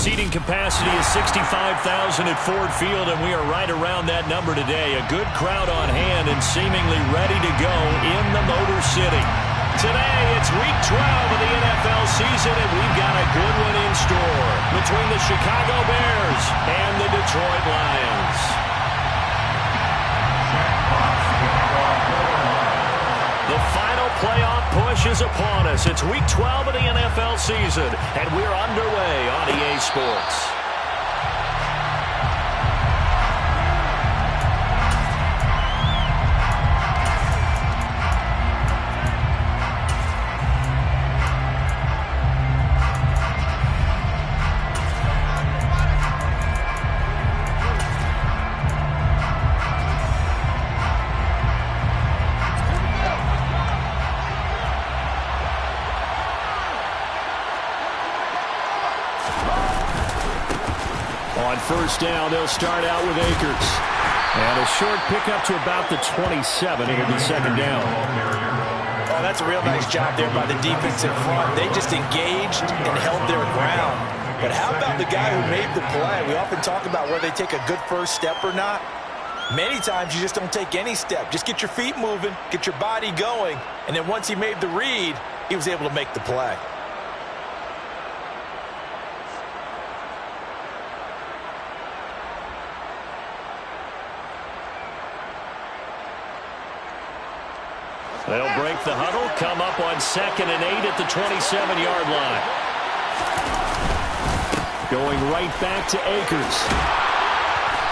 seating capacity is 65,000 at Ford Field, and we are right around that number today. A good crowd on hand and seemingly ready to go in the Motor City. Today, it's Week 12 of the NFL season, and we've got a good one in store between the Chicago Bears and the Detroit Lions. The final playoff push is upon us. It's Week 12 of the NFL season, and we're underway on EA Sports. On first down, they'll start out with Akers. And a short pickup to about the 27. It'll be second down. Oh, that's a real nice job there by the defense in front. They just engaged and held their ground. But how about the guy who made the play? We often talk about whether they take a good first step or not. Many times you just don't take any step. Just get your feet moving, get your body going, and then once he made the read, he was able to make the play. They'll break the huddle, come up on 2nd and 8 at the 27-yard line. Going right back to Akers.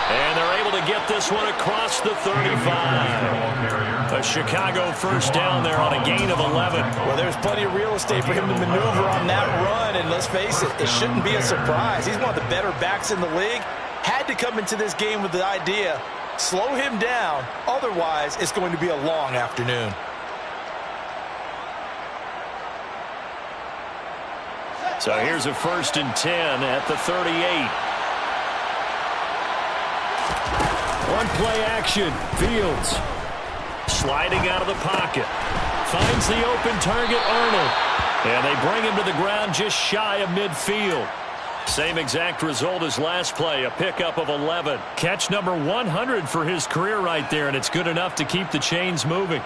And they're able to get this one across the 35. A Chicago first down there on a gain of 11. Well, there's plenty of real estate for him to maneuver on that run, and let's face it, it shouldn't be a surprise. He's one of the better backs in the league. Had to come into this game with the idea, slow him down, otherwise it's going to be a long afternoon. So here's a 1st and 10 at the 38. One play action. Fields sliding out of the pocket. Finds the open target, Arnold. And they bring him to the ground just shy of midfield. Same exact result as last play, a pickup of 11. Catch number 100 for his career right there, and it's good enough to keep the chains moving.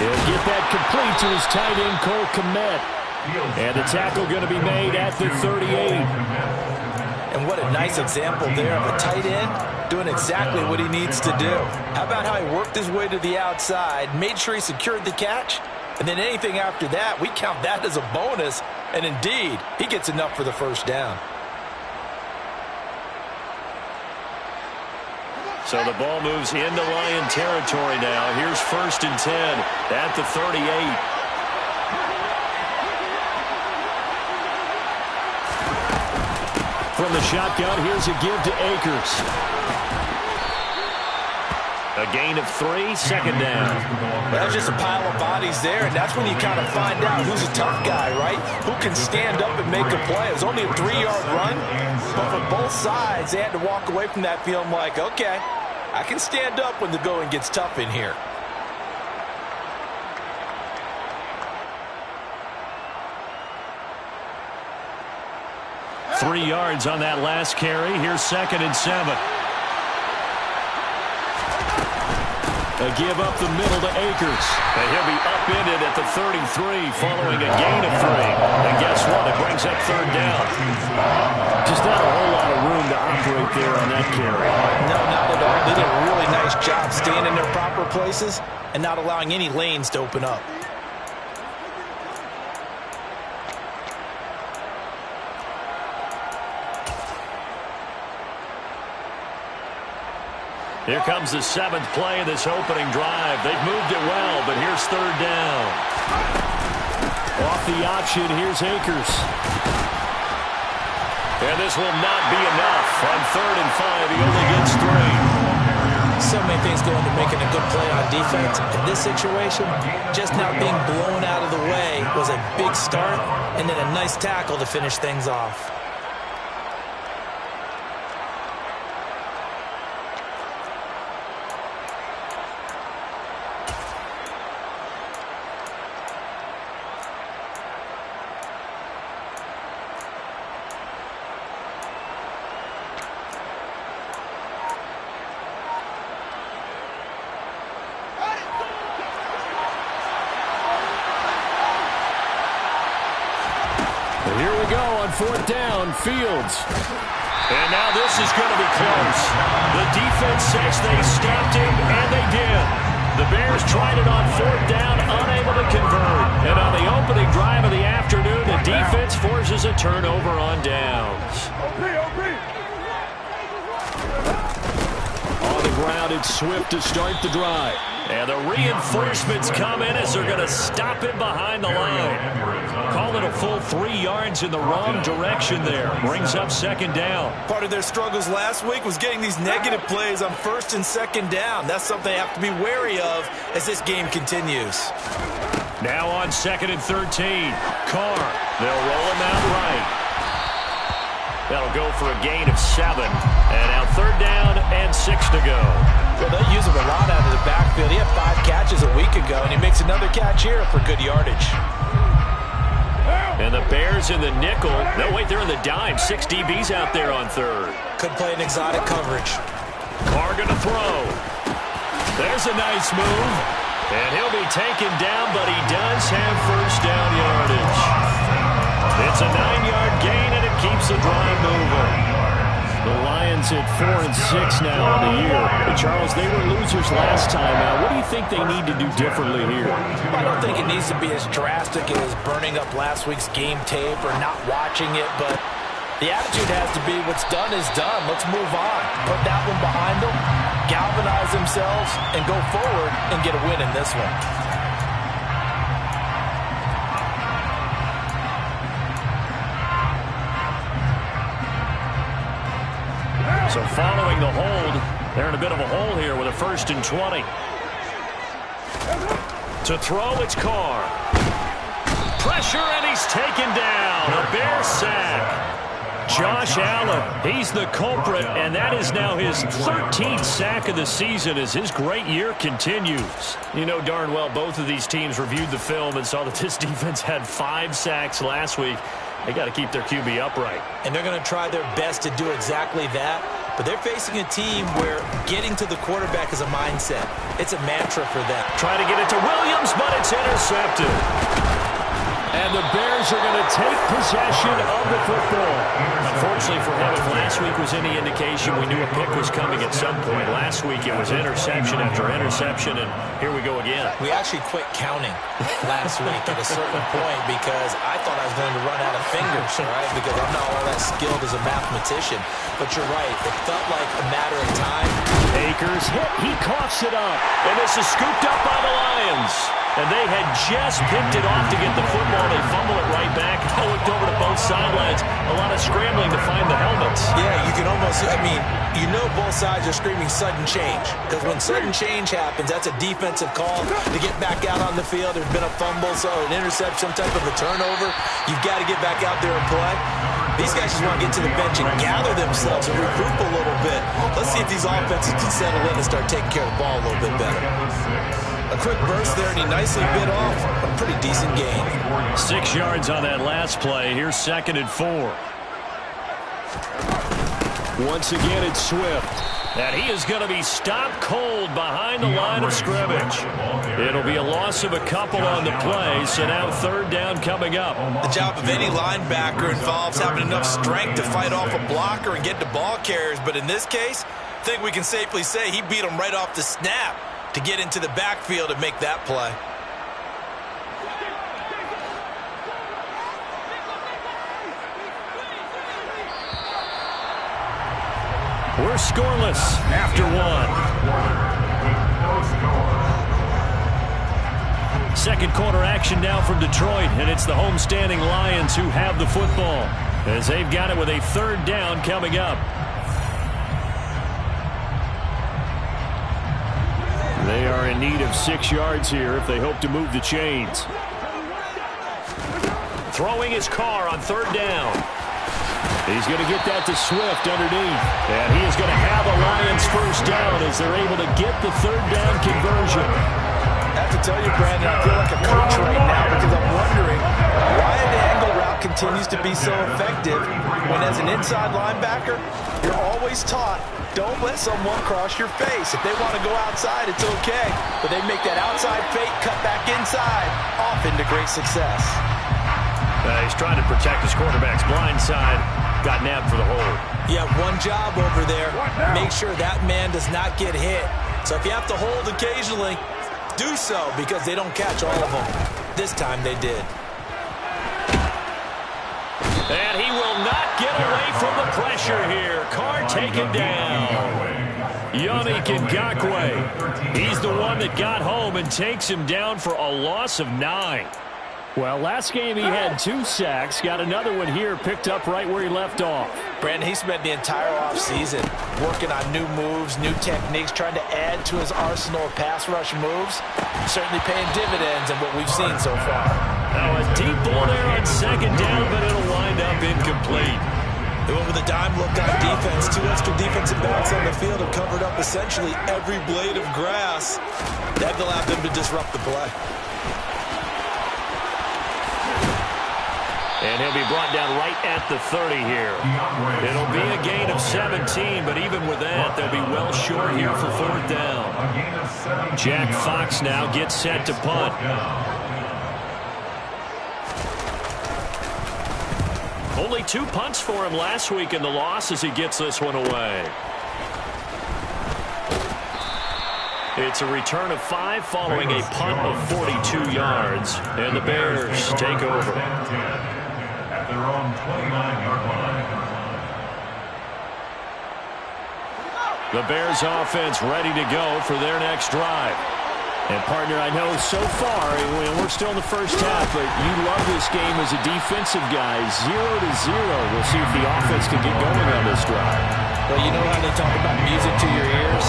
He'll get that complete to his tight end, Cole Kmet. And the tackle going to be made at the 38. And what a nice example there of a tight end doing exactly what he needs to do. How about how he worked his way to the outside, made sure he secured the catch, and then anything after that, we count that as a bonus. And indeed, he gets enough for the first down. So the ball moves into Lion territory now. Here's 1st and 10 at the 38. From the shotgun, here's a give to Akers. A gain of 3, second down. That's just a pile of bodies there, and that's when you kind of find out who's a tough guy, right? Who can stand up and make a play. It was only a 3-yard run, but for both sides, they had to walk away from that feeling like, okay, I can stand up when the going gets tough in here. Three yards on that last carry. Here's 2nd and 7. A give up the middle to Akers. And he'll be upended at the 33 following a gain of 3. And guess what? It brings up 3rd down. Just not a whole lot of room to operate there on that carry. No, not at all. They did a really nice job staying in their proper places and not allowing any lanes to open up. Here comes the 7th play of this opening drive. They've moved it well, but here's 3rd down. Off the option, here's Akers. And this will not be enough. On 3rd and 5, he only gets 3. so many things go into making a good play on defense. In this situation, just not being blown out of the way was a big start, and then a nice tackle to finish things off. Here we go on fourth down, Fields. And now this is going to be close. The defense says they stopped him, and they did. The Bears tried it on fourth down, unable to convert. And on the opening drive of the afternoon, the defense forces a turnover on downs. On the ground, it's Swift to start the drive. And the reinforcements come in as they're going to stop him behind the line. Call it a full 3 yards in the wrong direction there. Brings up second down. Part of their struggles last week was getting these negative plays on first and second down. That's something they have to be wary of as this game continues. Now on second and 13. Carr. They'll roll him out right. That'll go for a gain of 7. And now third down and 6 to go. Well, they use him a lot out of the backfield. He had 5 catches a week ago, and he makes another catch here for good yardage. And the Bears in the nickel. No, wait, they're in the dime. 6 DBs out there on third. Could play an exotic coverage. Carr going to throw. There's a nice move. And he'll be taken down, but he does have first down yardage. It's a 9-yard gain, and it keeps the drive moving. The Lions at 4 and 6 now on the year. But Charles, they were losers last time out. What do you think they need to do differently here? I don't think it needs to be as drastic as burning up last week's game tape or not watching it, but the attitude has to be what's done is done. Let's move on. Put that one behind them, galvanize themselves, and go forward and get a win in this one. So following the hold, they're in a bit of a hole here with a first and 20. To throw, it's Carr. Pressure, and he's taken down. A Bear sack. Josh Allen, he's the culprit, and that is now his 13th sack of the season as his great year continues. You know darn well both of these teams reviewed the film and saw that this defense had 5 sacks last week. They got to keep their QB upright. And they're going to try their best to do exactly that. But they're facing a team where getting to the quarterback is a mindset. It's a mantra for them. Trying to get it to Williams, but it's intercepted. And the Bears are going to take possession of the football. Unfortunately for him, if last week was any indication, we knew a pick was coming at some point. Last week it was interception after interception, and here we go again. We actually quit counting last week at a certain point because I thought I was going to run out of fingers, right? Because I'm not all that skilled as a mathematician. But you're right. It felt like a matter of time. Akers hit. He coughs it up. And this is scooped up by the Lions. And they had just picked it off to get the football. They fumble it right back. I looked over to both sidelines. A lot of scrambling to find the helmets. Yeah, you can almost, I mean, you know both sides are screaming sudden change. Because when sudden change happens, that's a defensive call to get back out on the field. There's been a fumble, so an interception, some type of a turnover. You've got to get back out there and play. These guys just want to get to the bench and gather themselves and regroup a little bit. Let's see if these offenses can settle in and start taking care of the ball a little bit better. A quick burst there, and he nicely bit off a pretty decent gain. 6 yards on that last play. Here's second and 4. Once again, it's Swift. And he is going to be stopped cold behind the line of scrimmage. It'll be a loss of a couple on the play, so now third down coming up. The job of any linebacker involves having enough strength to fight off a blocker and get to ball carriers. But in this case, I think we can safely say he beat him right off the snap to get into the backfield and make that play. We're scoreless after one. Second quarter action now from Detroit, and it's the homestanding Lions who have the football as they've got it with a third down coming up. They are in need of 6 yards here if they hope to move the chains. Throwing his car on 3rd down. He's going to get that to Swift underneath. And he is going to have a Lions first down as they're able to get the 3rd down conversion. I have to tell you, Brandon, I feel like a coach right now because I'm wondering why the angle route continues to be so effective when as an inside linebacker, you're always taught, don't let someone cross your face. If they want to go outside, it's okay. But they make that outside fake, cut back inside, off into great success. He's trying to protect his quarterback's blind side. Got nabbed for the hold. You have one job over there. Make sure that man does not get hit. So if you have to hold occasionally, do so because they don't catch all of them. This time they did. And he will not get away from the pressure here. Carr taken down. Yannick Ngakoue. He's the one that got home and takes him down for a loss of 9. Well, last game he had 2 sacks. Got another one here, picked up right where he left off. Brandon, he spent the entire offseason working on new moves, new techniques, trying to add to his arsenal of pass rush moves. Certainly paying dividends in what we've seen so far. Now a deep ball there on 2nd down, but it'll wind up incomplete. They went with a dime look on defense. 2 extra defensive backs on the field have covered up essentially every blade of grass. That allowed them to disrupt the play. And he'll be brought down right at the 30 here. It'll be a gain of 17, but even with that, they'll be well short here for 4th down. Jack Fox now gets set to punt. Only 2 punts for him last week in the loss as he gets this one away. It's a return of 5 following a punt of 42 yards. And the Bears take over. At their own 29-yard line. The Bears offense ready to go for their next drive. And, partner, I know so far, we're still in the first half, but you love this game as a defensive guy. 0-0. We'll see if the offense can get going on this drive. Well, you know how they talk about music to your ears?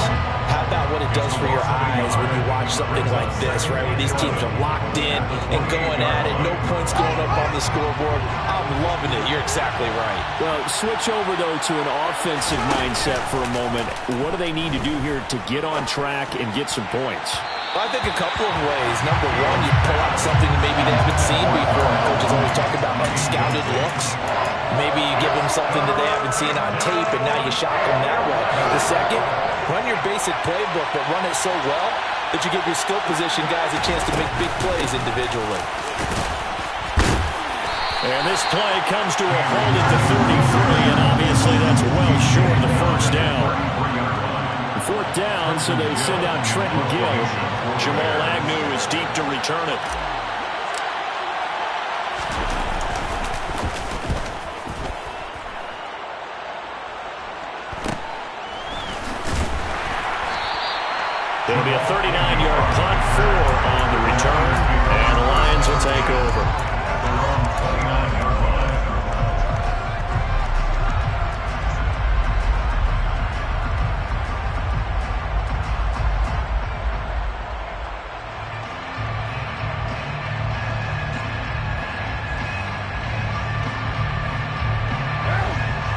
How about what it does for your eyes when you watch something like this, right? Where these teams are locked in and going at it. No points going up on the scoreboard. I'm loving it. You're exactly right. Well, switch over, though, to an offensive mindset for a moment. What do they need to do here to get on track and get some points? Well, I think a couple of ways. Number one, you pull out something that maybe they haven't seen before. Coaches always talk about unscouted looks. Maybe you give them something that they haven't seen on tape, and now you shock them that way. The second, run your basic playbook, but run it so well that you give your skill position guys a chance to make big plays individually. And this play comes to a hold at the 33, and obviously that's well short of the first down. 4th down, so they send out Trenton Gill. Jamal Agnew is deep to return it. It'll be a 39-yard punt, 4 on the return, and the Lions will take over.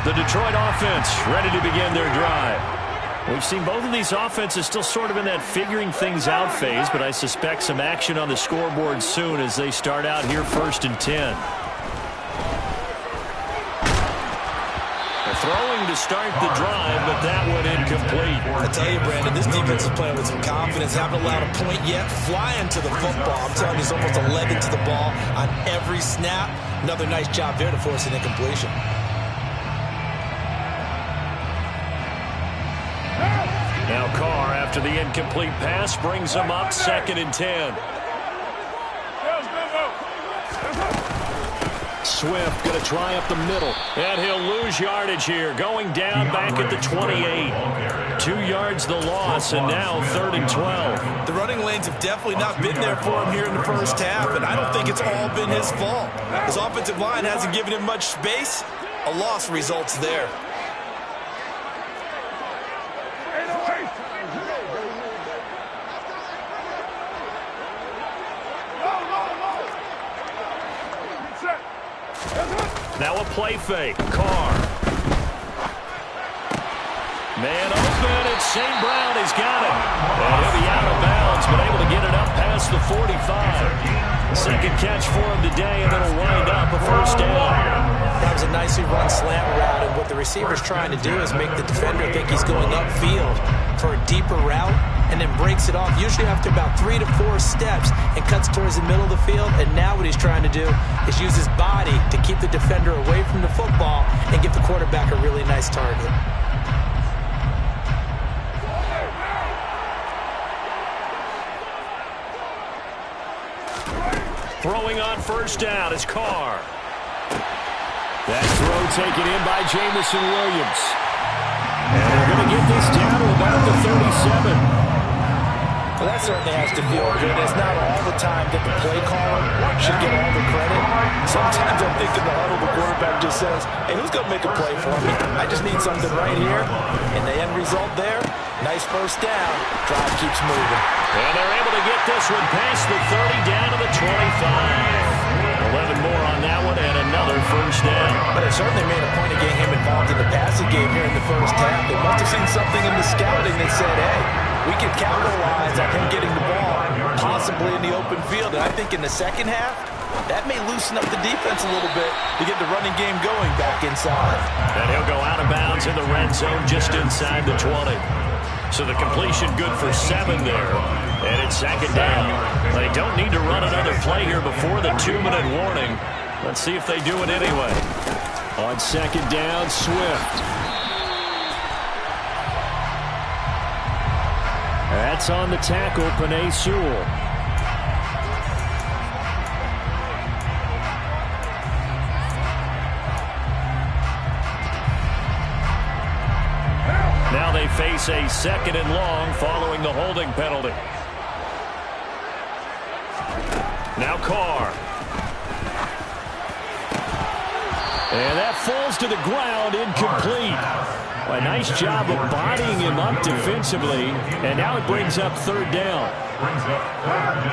The Detroit offense ready to begin their drive. We've seen both of these offenses still sort of in that figuring things out phase, but I suspect some action on the scoreboard soon as they start out here 1st and 10. They're throwing to start the drive, but that one incomplete. I tell you, Brandon, this defense is playing with some confidence. Haven't allowed a point yet. Flying to the football. I'm telling you, it's almost 11 to the ball on every snap. Another nice job there to force an incompletion. Now Carr, after the incomplete pass, brings them up 2nd and 10. Swift going to try up the middle. And he'll lose yardage here. Going down back at the 28. 2 yards the loss, and now 3rd and 12. The running lanes have definitely not been there for him here in the first half, and I don't think it's all been his fault. His offensive line hasn't given him much space. A loss results there. Now a play fake. Carr. Man open. It's St. Brown. He's got it. And he'll be out of bounds, but able to get it up past the 45. Second catch for him today, and it'll wind up a first down. That was a nicely run slant route, and what the receiver's trying to do is make the defender think he's going upfield for a deeper route, and then breaks it off, usually after about 3 to 4 steps, and cuts towards the middle of the field. And now what he's trying to do is use his body to keep the defender away from the football and give the quarterback a really nice target. Throwing on first down is Carr. That throw taken in by Jamison Williams. And they're going to get this down to about the 37. Well, that certainly has to feel good. It's not all the time that the play caller should get all the credit. Sometimes I think in the huddle, the quarterback just says, hey, who's going to make a play for me? I just need something right here. And the end result there, nice first down. Drive keeps moving. And they're able to get this one past the 30 down to the 25. 11 more on that one and another first down. But it certainly made a point of getting him involved in the passing game here in the first half. They must have seen something in the scouting that said, hey, we can capitalize on him getting the ball, possibly in the open field. And I think in the second half, that may loosen up the defense a little bit to get the running game going back inside. And he'll go out of bounds in the red zone just inside the 20. So the completion good for 7 there. And it's second down. They don't need to run another play here before the 2-minute warning. Let's see if they do it anyway. On second down, Swift. That's on the tackle, Penei Sewell. Now they face a second and long following the holding penalty. Now Carr. And that falls to the ground, incomplete. A nice job of bodying him up defensively, and now it brings up third down.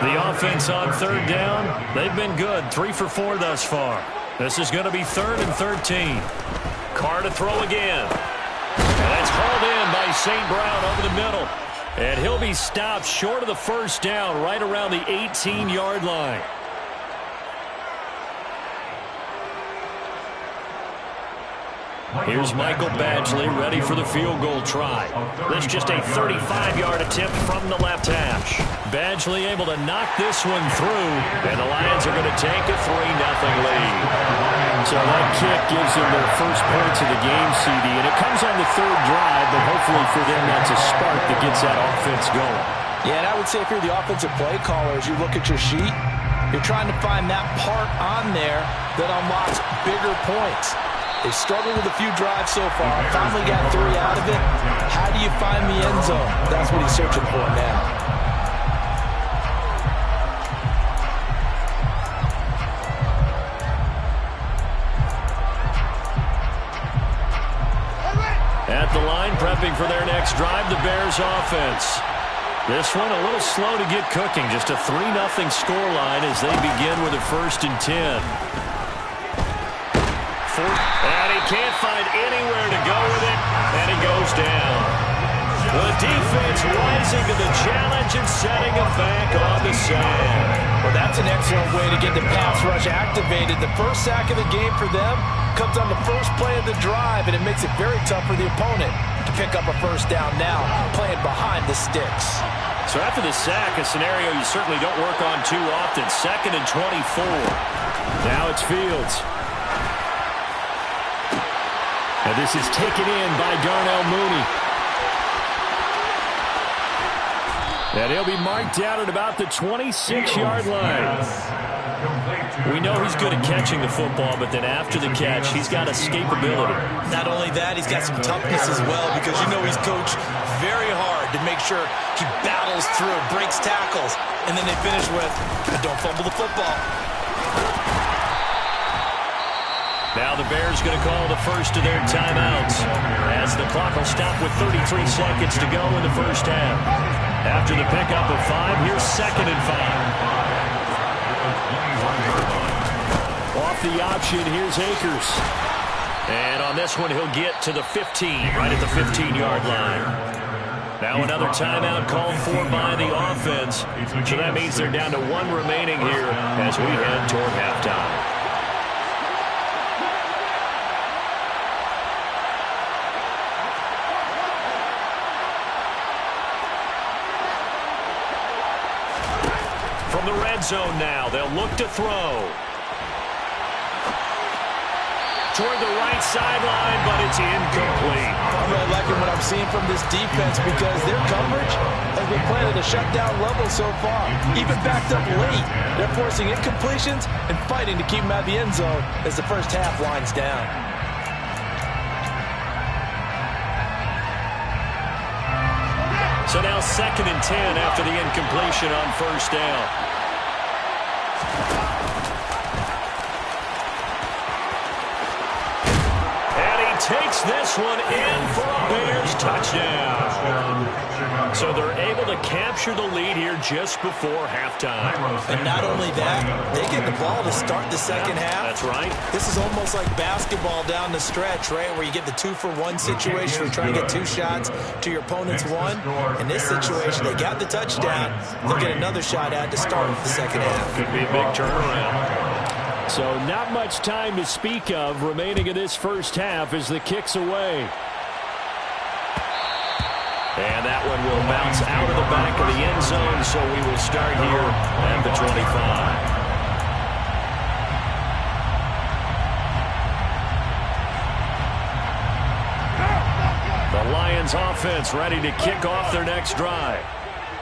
The offense on third down, they've been good, 3 for 4 thus far. This is going to be 3rd and 13. Carr to throw again. And that's hauled in by St. Brown over the middle. And he'll be stopped short of the first down right around the 18-yard line. Here's Michael Badgley ready for the field goal try. This just a 35-yard attempt from the left hash. Badgley able to knock this one through, and the Lions are going to take a 3-0 lead. So that kick gives them their first points of the game, CD, and it comes on the 3rd drive, but hopefully for them that's a spark that gets that offense going. Yeah, and I would say if you're the offensive play caller, as you look at your sheet, you're trying to find that part on there that unlocks bigger points. They've struggled with a few drives so far. Finally got 3 out of it. How do you find the end zone? That's what he's searching for now. At the line, prepping for their next drive, the Bears offense. This one a little slow to get cooking. Just a 3-0 scoreline as they begin with a 1st and 10. And he can't find anywhere to go with it, and he goes down. The defense rising to the challenge and setting him back on the sand. Well, that's an excellent way to get the pass rush activated. The first sack of the game for them comes on the first play of the drive, and it makes it very tough for the opponent to pick up a first down now, playing behind the sticks. So after the sack, a scenario you certainly don't work on too often. 2nd and 24. Now it's Fields. And this is taken in by Darnell Mooney. And he'll be marked down at about the 26-yard line. We know he's good at catching the football, but then after the catch, he's got escapability. Not only that, he's got some toughness as well, because you know he's coached very hard to make sure he battles through, breaks tackles, and then they finish with, don't fumble the football. Now the Bears going to call the first of their timeouts as the clock will stop with 33 seconds to go in the first half. After the pickup of 5, here's 2nd and 5. Off the option. Here's Akers. And on this one, he'll get to the 15, right at the 15-yard line. Now another timeout called for by the offense. So that means they're down to 1 remaining here as we head toward halftime. From the red zone now, they'll look to throw. Toward the right sideline, but it's incomplete. I'm really liking what I'm seeing from this defense because their coverage has been playing at a shutdown level so far. Even backed up late, they're forcing incompletions and fighting to keep them out of the end zone as the first half winds down. So now 2nd and 10 after the incompletion on first down. Takes this one in for a Bears touchdown. So they're able to capture the lead here just before halftime. And not only that, they get the ball to start the second half. That's right. This is almost like basketball down the stretch, right, where you get the 2-for-1 situation. You're trying to get 2 shots to your opponent's 1. In this situation, they got the touchdown. They'll get another shot out to start the second half. Could be a big turnaround. So not much time to speak of remaining in this first half as the kick's away. And that one will bounce out of the back of the end zone, so we will start here at the 25. The Lions offense ready to kick off their next drive.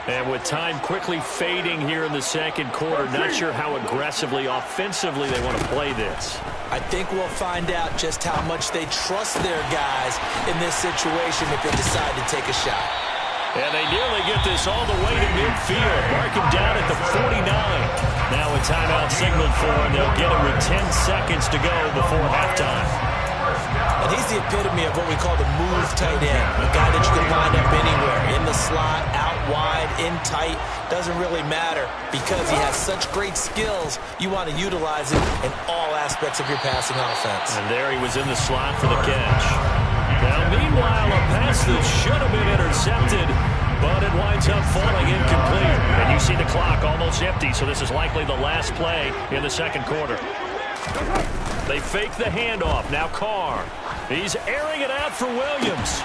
And with time quickly fading here in the second quarter, not sure how aggressively, offensively they want to play this. I think we'll find out just how much they trust their guys in this situation if they decide to take a shot. And they nearly get this all the way to midfield. Mark him down at the 49. Now a timeout signaled for, and they'll get him with 10 seconds to go before halftime. And he's the epitome of what we call the move tight end. A guy that you can line up anywhere, in the slot, out wide, in tight. Doesn't really matter because he has such great skills. You want to utilize it in all aspects of your passing offense. And there he was in the slot for the catch. Now, meanwhile, a pass that should have been intercepted, but it winds up falling incomplete. And you see the clock almost empty, so this is likely the last play in the second quarter. They fake the handoff. Now Carr. He's airing it out for Williams.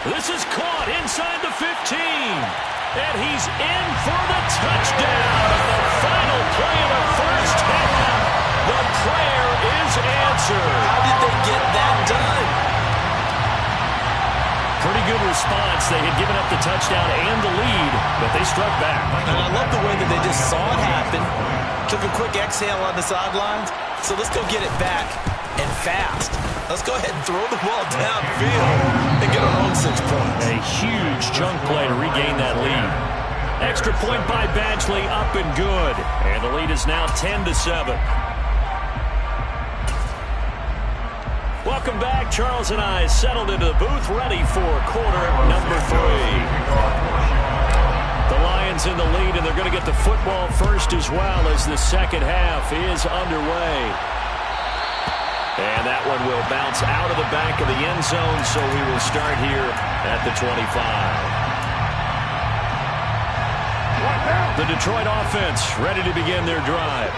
This is caught inside the 15. And he's in for the touchdown. The final play of the first half. The prayer is answered. How did they get that done? Pretty good response. They had given up the touchdown and the lead, but they struck back. And I love the way that they just saw it happen. Took a quick exhale on the sidelines. So let's go get it back and fast. Let's go ahead and throw the ball downfield and get our own 6 points. A huge chunk play to regain that lead. Extra point by Badgley, up and good. And the lead is now 10-7. Welcome back. Charles and I settled into the booth, ready for quarter number 3. The Lions in the lead, and they're going to get the football first as well as the second half is underway. And that one will bounce out of the back of the end zone, so we will start here at the 25. The Detroit offense ready to begin their drive.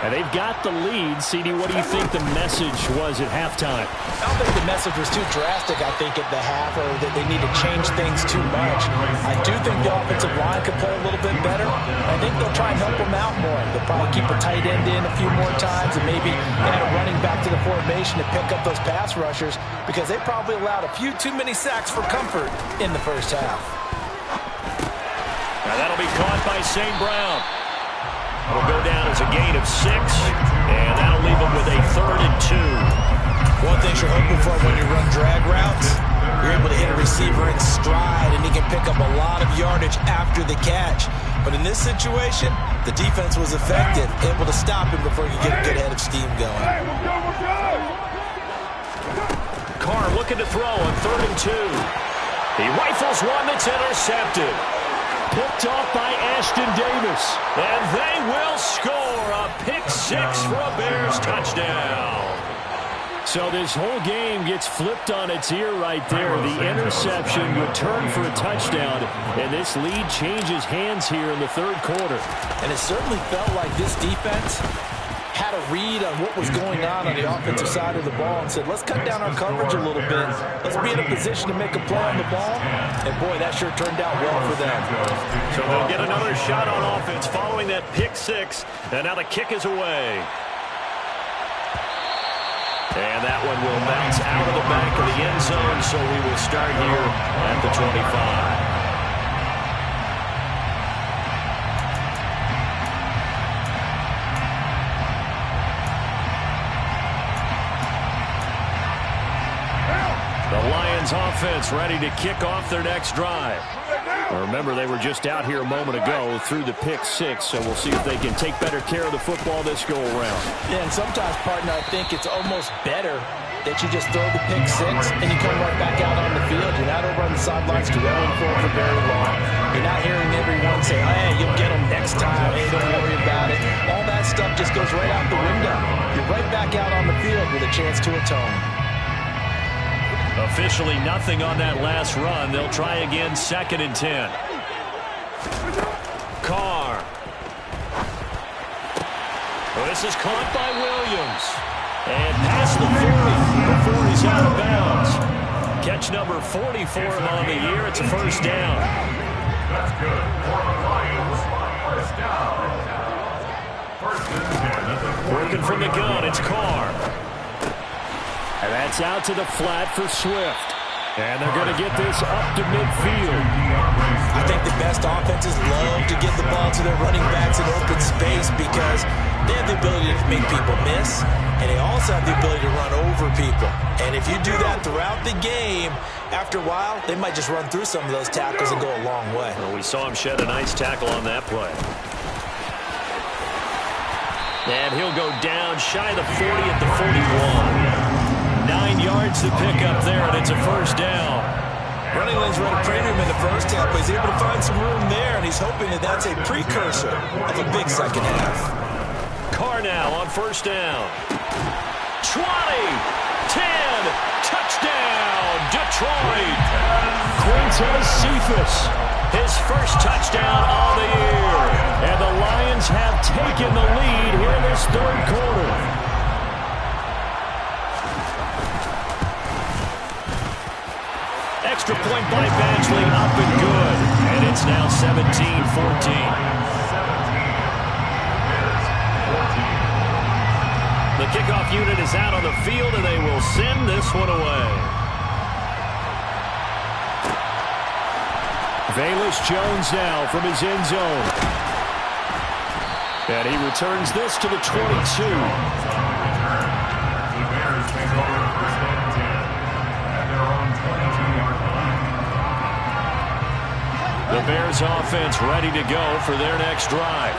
And they've got the lead. CD, what do you think the message was at halftime? I don't think the message was too drastic, I think, at the half, or that they need to change things too much. I do think the offensive line could play a little bit better. I think they'll try and help them out more. They'll probably keep a tight end in a few more times and maybe add a running back to the formation to pick up those pass rushers because they probably allowed a few too many sacks for comfort in the first half. Now that'll be caught by St. Brown. It'll go down as a gain of 6, and that'll leave them with a 3rd and 2. One thing you're hoping for when you run drag routes, you're able to hit a receiver in stride, and he can pick up a lot of yardage after the catch. But in this situation, the defense was effective, able to stop him before he could get a good head of steam going. Carr looking to throw on 3rd and 2. He rifles one that's intercepted. picked off by Ashton Davis. And they will score a pick six for a Bears touchdown. So this whole game gets flipped on its ear right there. The interception returned for a touchdown, and this lead changes hands here in the third quarter. And it certainly felt like this defense had a read on what was going on the offensive side of the ball and said, let's cut down our coverage a little bit. Let's be in a position to make a play on the ball. And, boy, that sure turned out well for them. So they'll get another shot on offense following that pick six. And now the kick is away. And that one will bounce out of the back of the end zone, so we will start here at the 25. The Lions offense ready to kick off their next drive. Remember, they were just out here a moment ago through the pick six, so we'll see if they can take better care of the football this go-around. Yeah, and sometimes, partner, I think it's almost better that you just throw the pick six and you come right back out on the field. You're not over on the sidelines dwelling for very long. You're not hearing everyone say, hey, you'll get them next time. Hey, don't worry about it. All that stuff just goes right out the window. You're right back out on the field with a chance to atone. Officially nothing on that last run. They'll try again, 2nd and 10. Carr. Well, this is caught by Williams. And past the 40 before he's out of bounds. Catch number 40 for him on the year. It's a first down. That's good. For the Lions, first down. Working from the gun, it's Carr. And that's out to the flat for Swift. And they're going to get this up to midfield. I think the best offenses love to get the ball to their running backs in open space because they have the ability to make people miss, and they also have the ability to run over people. And if you do that throughout the game, after a while, they might just run through some of those tackles and go a long way. Well, we saw him shed a nice tackle on that play. And he'll go down shy of the 40 at the 41. 9 yards to pick up there, and it's a first down. Running lanes were at a premium in the first half, but he's able to find some room there, and he's hoping that that's a precursor of a big second half. Carr now on first down. 20, 10, touchdown, Detroit. Quintez Cephas, his first touchdown of the year. And the Lions have taken the lead here in this third quarter. Extra point by Badgley, up and good. And it's now 17-14. The kickoff unit is out on the field, and they will send this one away. Velus Jones now from his end zone. And he returns this to the 22. The Bears offense ready to go for their next drive.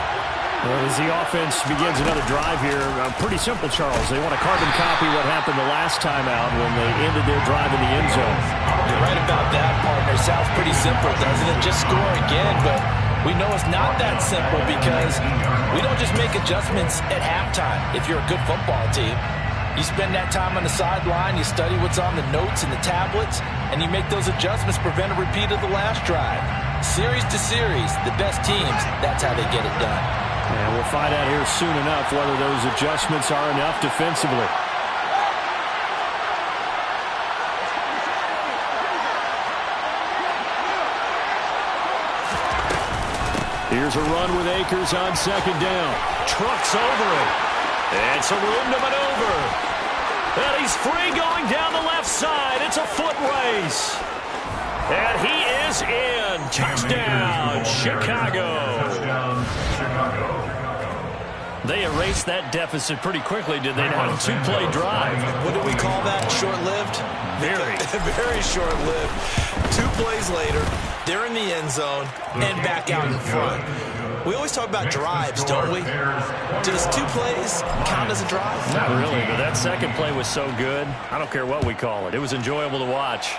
Well, as the offense begins another drive here, pretty simple, Charles. They want to carbon copy what happened the last time out when they ended their drive in the end zone. You're right about that, partner. Sounds pretty simple, doesn't it? Just score again, but we know it's not that simple because we don't just make adjustments at halftime if you're a good football team. You spend that time on the sideline, you study what's on the notes and the tablets, and you make those adjustments, prevent a repeat of the last drive. Series to series, the best teams, that's how they get it done. And we'll find out here soon enough whether those adjustments are enough defensively. Here's a run with Akers on second down. Trucks over it. And some room to maneuver. And he's free going down the left side. It's a foot race. And he is in. Touchdown, Chicago. They erased that deficit pretty quickly, did they not? 2-play drive. What do we call that? Short-lived? Very. Very short-lived. 2 plays later, they're in the end zone and back out in front. We always talk about drives, don't we? Does 2 plays count as a drive? Not really, but that second play was so good. I don't care what we call it. It was enjoyable to watch.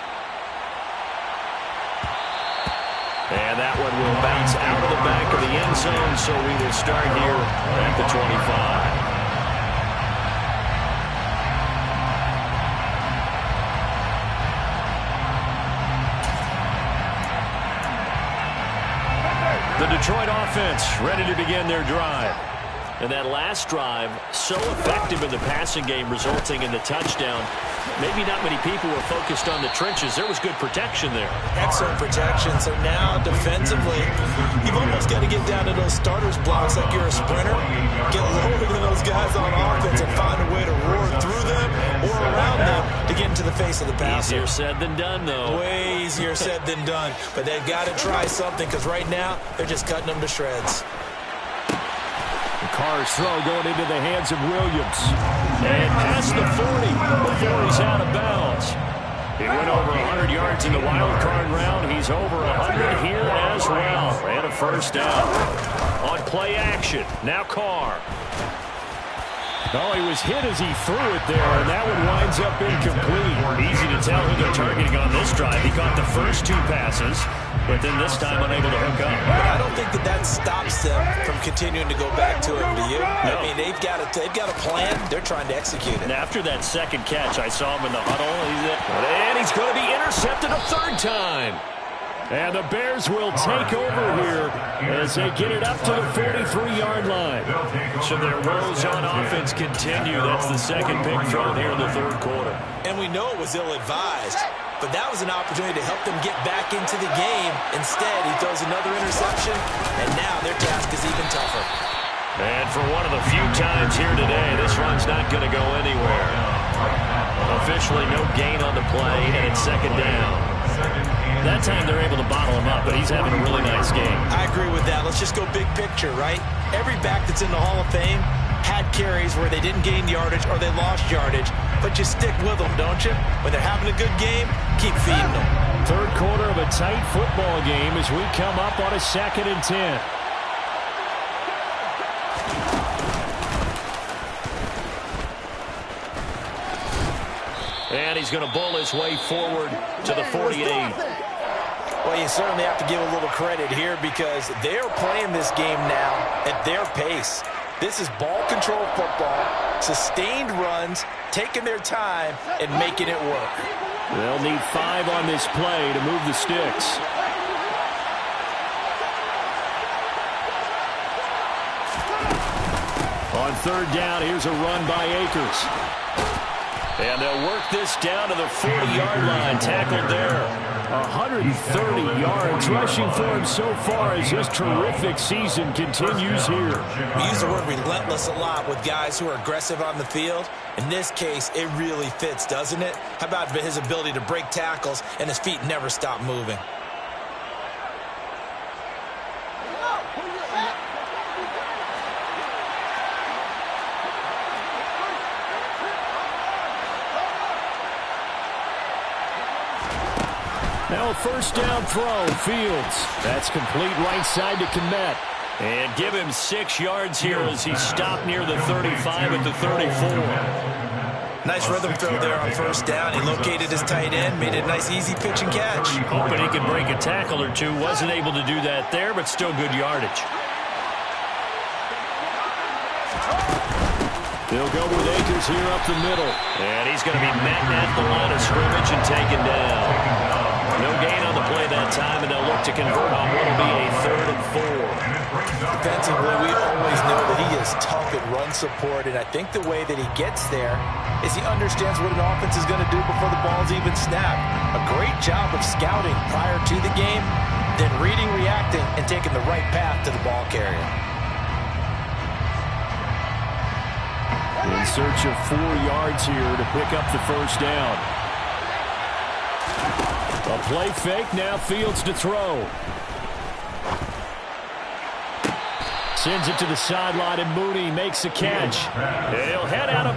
And that one will bounce out of the back of the end zone, so we will start here at the 25. The Detroit offense ready to begin their drive. And that last drive, so effective in the passing game, resulting in the touchdown. Maybe not many people were focused on the trenches. There was good protection there. Excellent protection. So now, defensively, you've almost got to get down to those starters blocks like you're a sprinter. Get lower than those guys on offense and find a way to roar through them or around them to get into the face of the passer. Easier said than done, though. Way easier said than done. But they've got to try something because right now, they're just cutting them to shreds. Carr's throw going into the hands of Williams. And past the 40 before he's out of bounds. He went over 100 yards in the wild card round. He's over 100 here as well. And a first down. On play action. Now Carr. Oh, he was hit as he threw it there, and that one winds up incomplete. Easy to tell who they're targeting on this drive. He caught the first 2 passes, but then this time unable to hook up. But I don't think that stops them from continuing to go back to him, do you? No. I mean, they've got a plan. They're trying to execute it. And after that second catch, I saw him in the huddle. And he's going to be intercepted a third time. And the Bears will take over here as they get it up to the 43-yard line. So their woes on offense continue. That's the second pick thrown here in the third quarter. And we know it was ill-advised, but that was an opportunity to help them get back into the game. Instead, he throws another interception, and now their task is even tougher. And for one of the few times here today, this run's not going to go anywhere. Officially no gain on the play, and it's second down. That time they're able to bottle him up, but he's having a really nice game. I agree with that. Let's just go big picture, right? Every back that's in the Hall of Fame had carries where they didn't gain yardage or they lost yardage, but you stick with them, don't you? When they're having a good game, keep feeding them. Third quarter of a tight football game as we come up on a 2nd and 10. And he's going to bowl his way forward to the 48. Well, you certainly have to give a little credit here because they're playing this game now at their pace. This is ball control football, sustained runs, taking their time, and making it work. They'll need 5 on this play to move the sticks. On third down, here's a run by Akers. And they'll work this down to the 40-yard line. Tackled there. 130 yards rushing for him so far as his terrific season continues here. We use the word relentless a lot with guys who are aggressive on the field. In this case, it really fits, doesn't it? How about his ability to break tackles and his feet never stop moving? Now a first down throw, Fields. That's complete right side to Kmet. And give him 6 yards here as he stopped near the 35 at the 34. Nice rhythm throw there on first down. He located his tight end, made it a nice easy pitch and catch. Hoping he could break a tackle or two. Wasn't able to do that there, but still good yardage. They'll go with Akers here up the middle. And he's going to be met at the line of scrimmage and taken down. No gain on the play that time, and they'll look to convert on what will be a 3rd and 4. Defensively, we always know that he is tough at run support, and I think the way that he gets there is he understands what an offense is going to do before the ball's even snapped. A great job of scouting prior to the game, then reading, reacting, and taking the right path to the ball carrier. In search of 4 yards here to pick up the first down. A play fake, now Fields to throw. Sends it to the sideline, and Mooney makes a catch. He'll head out of...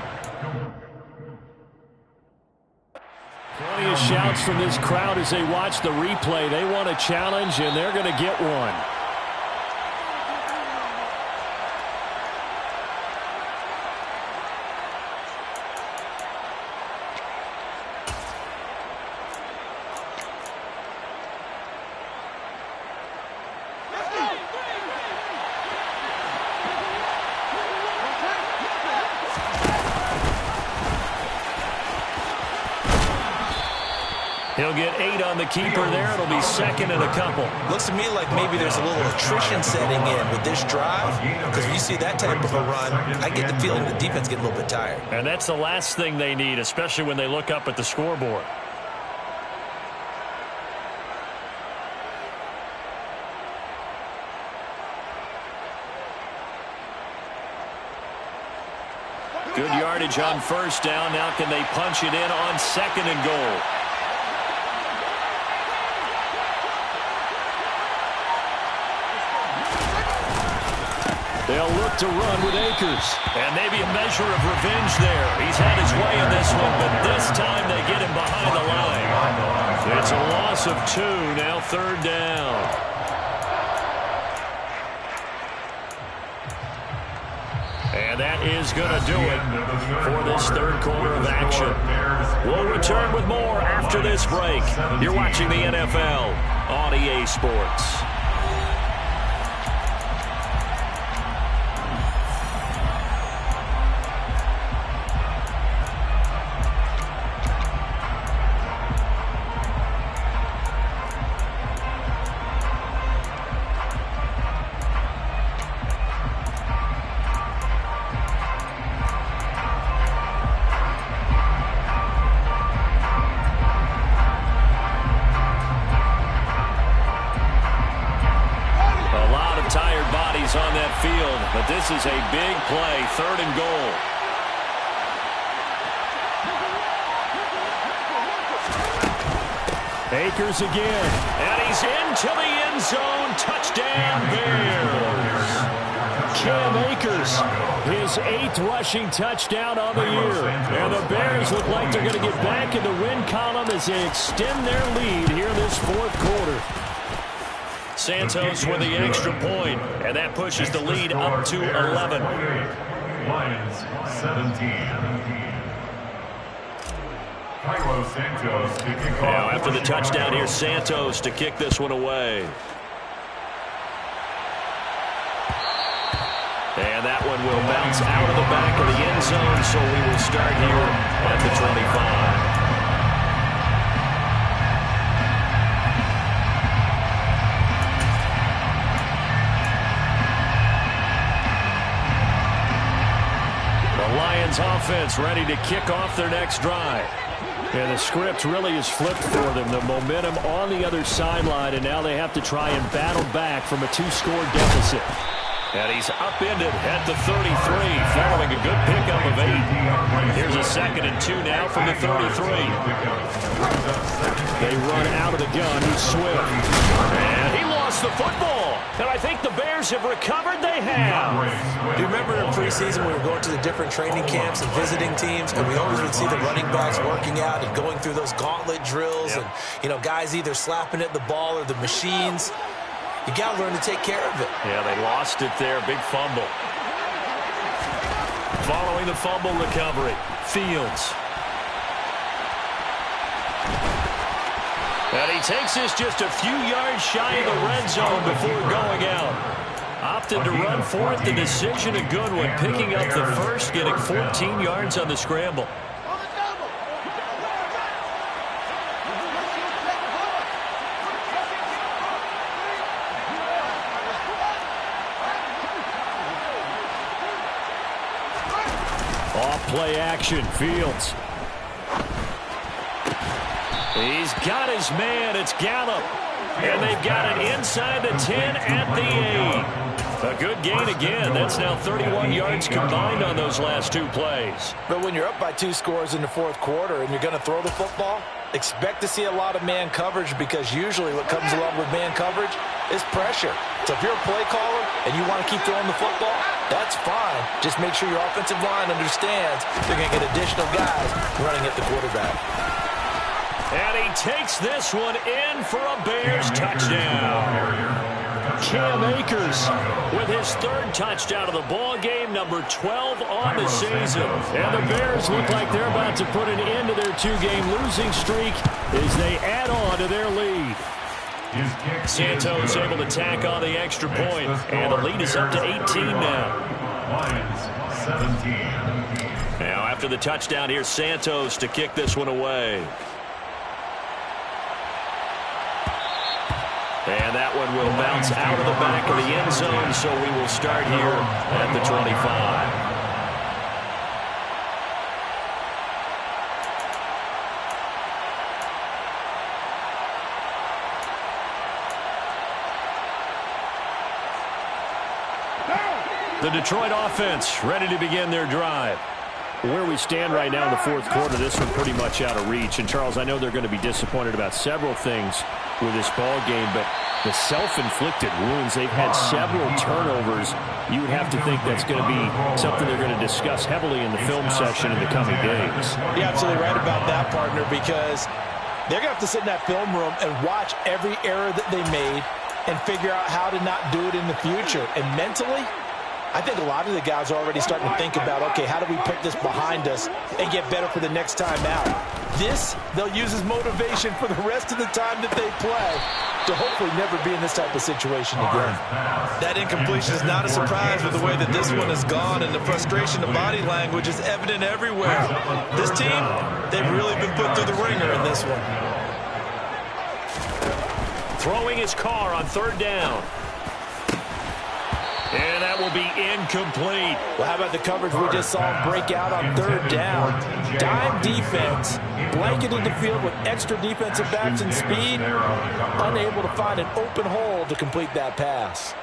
Plenty of shouts from this crowd as they watch the replay. They want a challenge, and they're going to get one. He'll get 8 on the keeper there. It'll be second and a couple. Looks to me like maybe there's a little attrition setting in with this drive, because when you see that type of a run, I get the feeling the defense get a little bit tired. And that's the last thing they need, especially when they look up at the scoreboard. Good yardage on first down. Now can they punch it in on second and goal? They'll look to run with Akers. And maybe a measure of revenge there. He's had his way in this one, but this time they get him behind the line. It's a loss of 2, now third down. And that is going to do it for this third quarter of action. We'll return with more after this break. You're watching the NFL on EA Sports. On that field, but this is a big play, third and goal. Akers again, and he's into the end zone. Touchdown, Bears. Cam Akers, his 8th rushing touchdown on the year. And the Bears look like they're going to get back in the win column as they extend their lead here this fourth quarter. Santos with the extra point, and that pushes the lead up to 11. Lions 17. Santos to kick off. Now after the touchdown, here's Santos to kick this one away. And that one will bounce out of the back of the end zone, so we will start here at the 25. Lions offense ready to kick off their next drive. And the script really is flipped for them. The momentum on the other sideline, and now they have to try and battle back from a 2-score deficit. And he's upended at the 33, following a good pickup of 8. Here's a 2nd and 2 now from the 33. They run out of the gun. He's Swift. And he lost the football. And I think the Bears have recovered. They have. Do you remember in preseason we were going to the different training camps and visiting teams, and we always would see the running backs working out and going through those gauntlet drills, and, you know, guys either slapping at the ball or the machines. You got to learn to take care of it. Yeah, they lost it there. Big fumble. Following the fumble recovery, Fields. And he takes this just a few yards shy of the red zone before going out. Opted to run for it. The decision a good one. Picking up the first, getting 14 yards on the scramble. Off play action, Fields. He's got his man. It's Gallup. And they've got it inside the 10 at the 8. A good gain again. That's now 31 yards combined on those last 2 plays. But when you're up by 2 scores in the fourth quarter and you're going to throw the football, expect to see a lot of man coverage, because usually what comes along with man coverage is pressure. So if you're a play caller and you want to keep throwing the football, that's fine. Just make sure your offensive line understands they're going to get additional guys running at the quarterback. And he takes this one in for a Bears touchdown. Cam Akers with his 3rd touchdown of the ball game, number 12 on the season. And the Bears look like they're about to put an end to their 2-game losing streak as they add on to their lead. Santos able to tack on the extra point, and the lead is up to 18 now. Lions 17. Now after the touchdown, here's Santos to kick this one away. And that one will bounce out of the back of the end zone, so we will start here at the 25. The Detroit offense ready to begin their drive. Where we stand right now in the fourth quarter, this one pretty much out of reach. And, Charles, I know they're going to be disappointed about several things with this ball game, but the self-inflicted wounds, they've had several turnovers. You would have to think that's going to be something they're going to discuss heavily in the film session in the coming days. You're absolutely right about that, partner, because they're going to have to sit in that film room and watch every error that they made and figure out how to not do it in the future. And mentally, I think a lot of the guys are already starting to think about, okay, how do we put this behind us and get better for the next time out? This, they'll use as motivation for the rest of the time that they play to hopefully never be in this type of situation again. That incompletion is not a surprise with the way that this one has gone, and the frustration, the body language is evident everywhere. This team, they've really been put through the ringer in this one. Throwing his car on third down. And that will be incomplete. Well, how about the coverage we just saw him break out on third down? Dime defense, blanketed the field with extra defensive backs and speed, unable to find an open hole to complete that pass.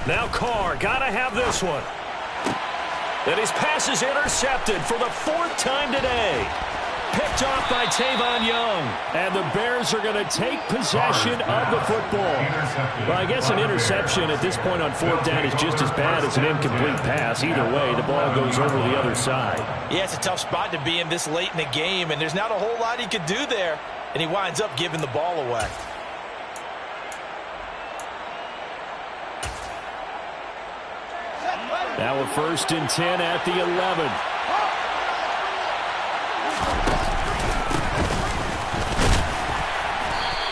Now Carr, gotta have this one. And his pass is intercepted for the fourth time today. Picked off by Tavon Young. And the Bears are going to take possession of the football. Well, I guess an interception at this point on fourth down is just as bad as an incomplete pass. Either way, the ball goes over the other side. Yeah, it's a tough spot to be in this late in the game, and there's not a whole lot he could do there. And he winds up giving the ball away. Now a 1st and 10 at the 11.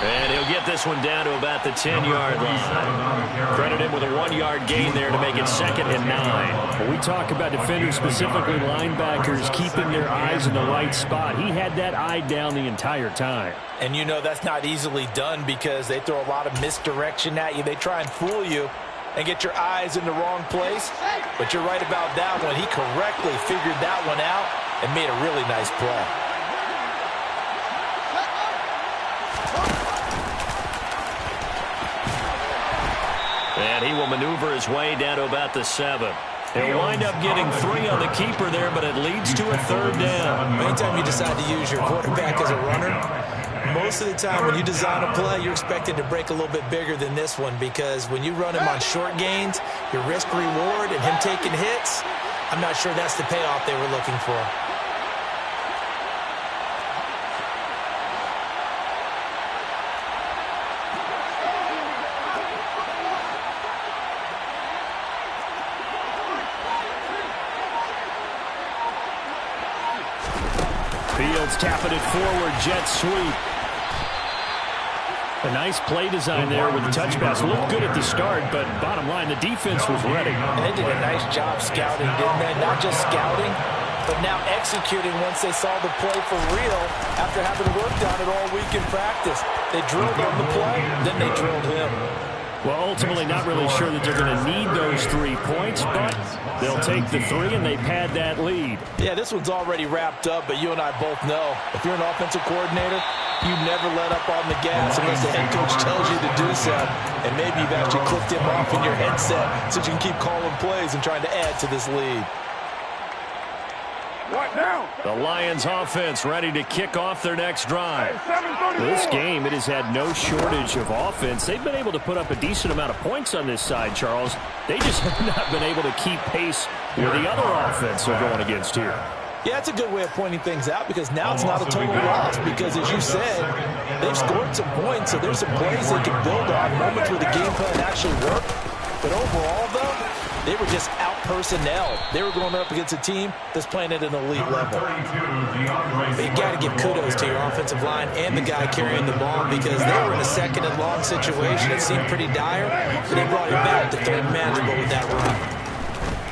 And he'll get this one down to about the 10-yard line. Credit him with a 1-yard gain there to make it 2nd and 9. When we talk about defenders, specifically linebackers, keeping their eyes in the right spot, he had that eye down the entire time. And you know that's not easily done because they throw a lot of misdirection at you. They try and fool you and get your eyes in the wrong place. But you're right about that one. He correctly figured that one out and made a really nice play. And he will maneuver his way down to about the 7. He'll wind up getting 3 on the keeper there, but it leads to a 3rd down. Anytime you decide to use your quarterback as a runner, most of the time when you design a play, you're expected to break a little bit bigger than this one because when you run him on short gains, your risk-reward and him taking hits, I'm not sure that's the payoff they were looking for. Fields tapping it forward, jet sweep. A nice play design there with the touch pass. Looked good at the start, but bottom line, the defense was ready. And they did a nice job scouting, didn't they? Not just scouting, but now executing once they saw the play for real after having worked on it all week in practice. They drilled on the play, then they drilled him. Well, ultimately not really sure that they're going to need those 3 points, but they'll take the 3 and they pad that lead. Yeah, this one's already wrapped up, but you and I both know if you're an offensive coordinator, you never let up on the gas unless the head coach tells you to do so. And maybe you've actually clicked him off in your headset so you can keep calling plays and trying to add to this lead. What now? The Lions offense ready to kick off their next drive. This game, it has had no shortage of offense. They've been able to put up a decent amount of points on this side, Charles. They just have not been able to keep pace with the other offense they're going against here. Yeah, that's a good way of pointing things out because now it's not a total loss because, as you said, they've scored some points, so there's some plays they can build on, moments where the game plan actually worked. But overall, though, they were just out personnel. They were going up against a team that's playing at an elite level. But you got to give kudos to your offensive line and the guy carrying the ball, because they were in a second and long situation. It seemed pretty dire, but they brought it back to third manageable with that run.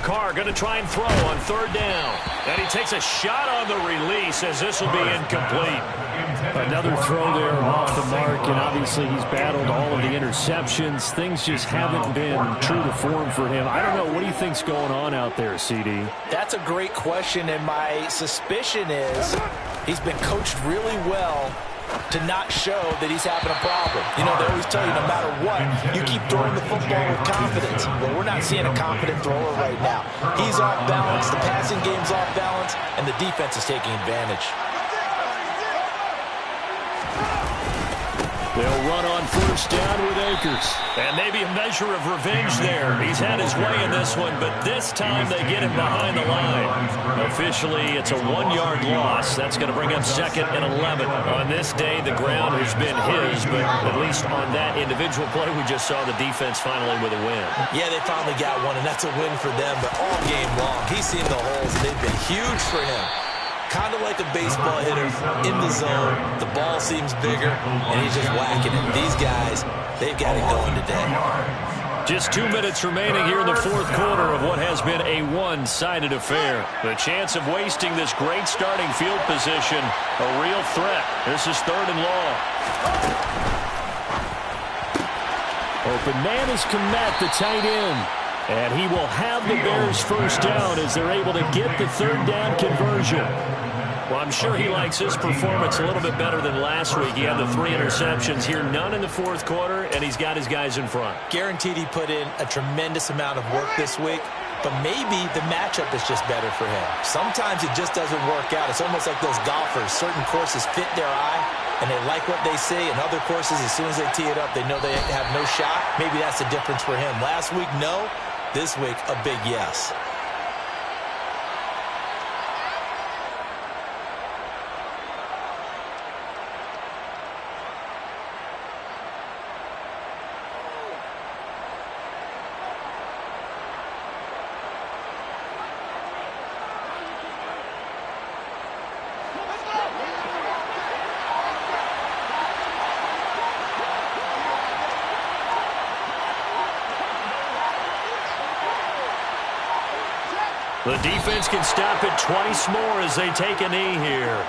Carr going to try and throw on third down. And he takes a shot on the release as this will be incomplete. Another throw there off the mark, and obviously he's battled all of the interceptions. Things just haven't been true to form for him. I don't know. What do you think's going on out there, CD? That's a great question, and my suspicion is he's been coached really well to not show that he's having a problem. You know, they always tell you no matter what, you keep throwing the football with confidence. Well, we're not seeing a confident thrower right now. He's off balance, the passing game's off balance, and the defense is taking advantage. They'll run on first down with Akers. And maybe a measure of revenge there. He's had his way in this one, but this time they get him behind the line. Officially, it's a 1-yard loss. That's going to bring up 2nd and 11. On this day, the ground has been his, but at least on that individual play, we just saw the defense finally with a win. Yeah, they finally got one, and that's a win for them, but all game long, he's seen the holes, and they've been huge for him. Kind of like a baseball hitter in the zone. The ball seems bigger, and he's just whacking it. These guys, they've got it going today. Just 2 minutes remaining here in the fourth quarter of what has been a one-sided affair. The chance of wasting this great starting field position, a real threat. This is 3rd and long. Open man is Komet, the tight end. And he will have the Bears first down as they're able to get the third down conversion. Well, I'm sure he likes his performance a little bit better than last week. He had the 3 interceptions here, none in the fourth quarter, and he's got his guys in front. Guaranteed he put in a tremendous amount of work this week, but maybe the matchup is just better for him. Sometimes it just doesn't work out. It's almost like those golfers. Certain courses fit their eye, and they like what they see, and other courses, as soon as they tee it up, they know they have no shot. Maybe that's the difference for him. Last week, no. This week, a big yes. The defense can stop it twice more as they take a knee here.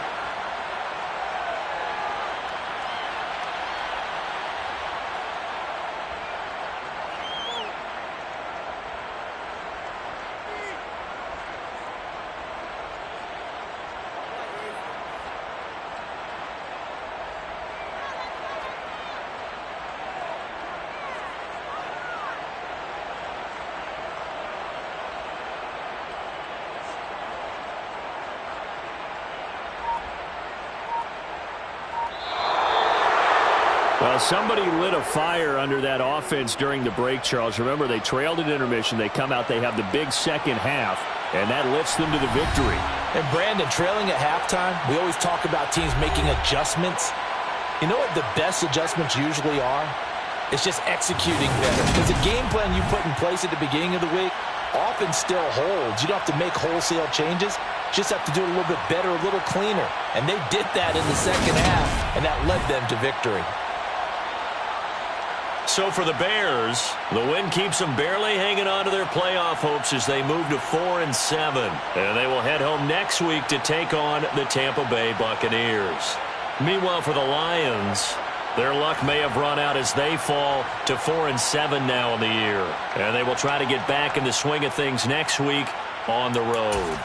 Well, somebody lit a fire under that offense during the break, Charles. Remember, they trailed at intermission. They come out, they have the big second half, and that lifts them to the victory. And, Brandon, trailing at halftime, we always talk about teams making adjustments. You know what the best adjustments usually are? It's just executing better. Because the game plan you put in place at the beginning of the week often still holds. You don't have to make wholesale changes. Just have to do it a little bit better, a little cleaner. And they did that in the second half, and that led them to victory. So for the Bears, the win keeps them barely hanging on to their playoff hopes as they move to 4-7. And they will head home next week to take on the Tampa Bay Buccaneers. Meanwhile, for the Lions, their luck may have run out as they fall to 4-7 now in the year. And they will try to get back in the swing of things next week on the road.